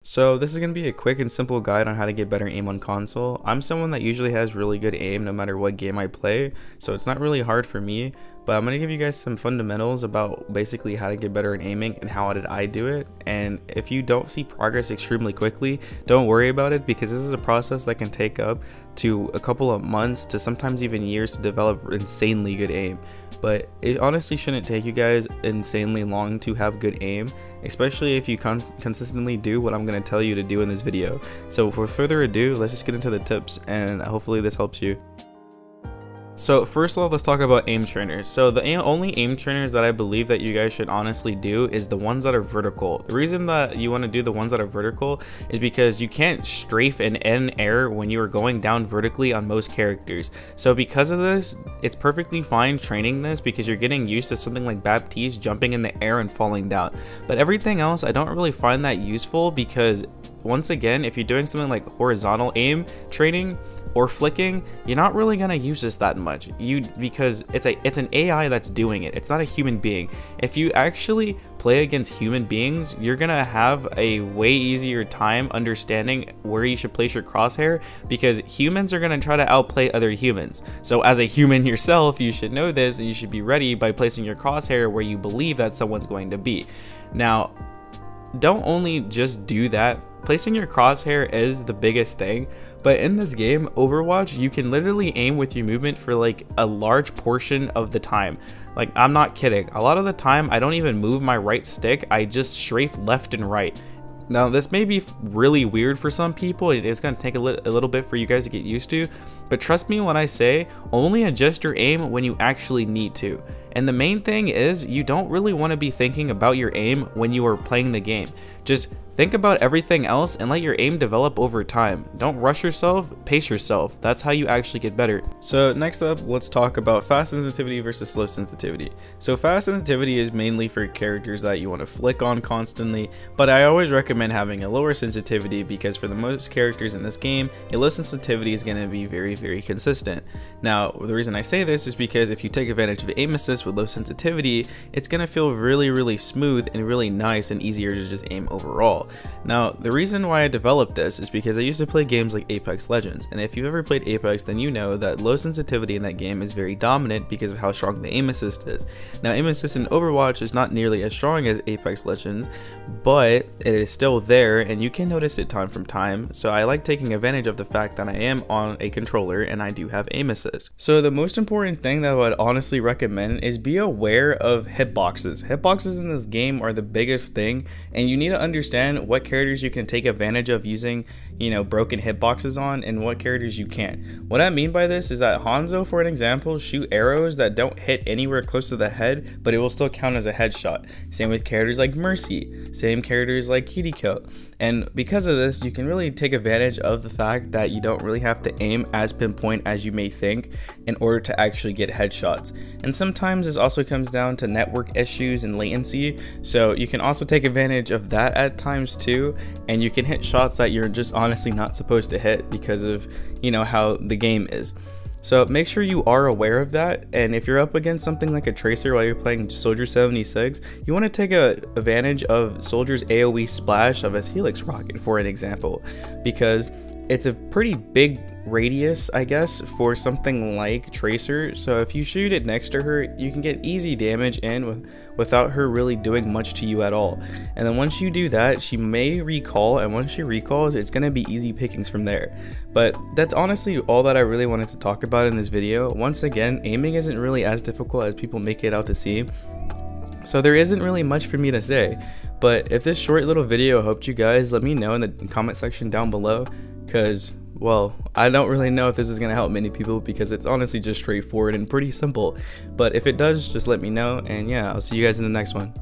So this is going to be a quick and simple guide on how to get better aim on console. I'm someone that usually has really good aim no matter what game I play, so it's not really hard for me, but I'm going to give you guys some fundamentals about basically how to get better at aiming and how did I do it. And if you don't see progress extremely quickly, don't worry about it, because this is a process that can take up to a couple of months to sometimes even years to develop insanely good aim. But it honestly shouldn't take you guys insanely long to have good aim, especially if you consistently do what I'm going to tell you to do in this video. So without further ado, let's just get into the tips, and hopefully this helps you. So first of all, let's talk about aim trainers. So the only aim trainers that I believe that you guys should honestly do is the ones that are vertical. The reason that you want to do the ones that are vertical is because you can't strafe and end air when you are going down vertically on most characters. So because of this, it's perfectly fine training this because you're getting used to something like Baptiste jumping in the air and falling down. But everything else, I don't really find that useful, because once again, if you're doing something like horizontal aim training or flicking, you're not really gonna use this that much, because it's an AI that's doing it. It's not a human being. If you actually play against human beings, you're gonna have a way easier time understanding where you should place your crosshair, because humans are gonna try to outplay other humans. So as a human yourself, you should know this, and you should be ready by placing your crosshair where you believe that someone's going to be. Now, don't only just do that. Placing your crosshair is the biggest thing, but in this game, Overwatch, you can literally aim with your movement for like a large portion of the time. Like, I'm not kidding. A lot of the time, I don't even move my right stick. I just strafe left and right. Now, this may be really weird for some people. It's going to take a little bit for you guys to get used to, but trust me when I say only adjust your aim when you actually need to. And the main thing is, you don't really want to be thinking about your aim when you are playing the game. Just think about everything else and let your aim develop over time. Don't rush yourself, pace yourself. That's how you actually get better. So next up, let's talk about fast sensitivity versus slow sensitivity. So fast sensitivity is mainly for characters that you want to flick on constantly, but I always recommend having a lower sensitivity, because for the most characters in this game, a low sensitivity is going to be very consistent. Now, the reason I say this is because if you take advantage of aim assist with low sensitivity, it's going to feel really smooth and really nice and easier to just aim overall. Now, the reason why I developed this is because I used to play games like Apex Legends, and if you've ever played Apex, then you know that low sensitivity in that game is very dominant because of how strong the aim assist is. Now, aim assist in Overwatch is not nearly as strong as Apex Legends, but it is still there and you can notice it time from time, so I like taking advantage of the fact that I am on a controller and I do have aim assist. So the most important thing that I would honestly recommend is be aware of hitboxes. Hitboxes in this game are the biggest thing, and you need to understand what characters you can take advantage of using, you know, broken hitboxes on, and what characters you can't. What I mean by this is that Hanzo, for an example, shoot arrows that don't hit anywhere close to the head, but it will still count as a headshot. Same with characters like Mercy, same characters like Kiriko. And because of this, you can really take advantage of the fact that you don't really have to aim as pinpoint as you may think in order to actually get headshots. And sometimes this also comes down to network issues and latency, so you can also take advantage of that at times too, and you can hit shots that you're just honestly not supposed to hit because of, you know, how the game is. So make sure you are aware of that, and if you're up against something like a Tracer while you're playing Soldier 76, you want to take advantage of Soldier's AoE splash of his Helix rocket, for an example, because it's a pretty big radius, I guess, for something like Tracer. So if you shoot it next to her, you can get easy damage in without her really doing much to you at all. And then once you do that, she may recall, and once she recalls, it's going to be easy pickings from there. But that's honestly all that I really wanted to talk about in this video. Once again, aiming isn't really as difficult as people make it out to see, so there isn't really much for me to say. But if this short little video helped you guys, let me know in the comment section down below, because, well, I don't really know if this is going to help many people, because it's honestly just straightforward and pretty simple. But if it does, just let me know, and yeah, I'll see you guys in the next one.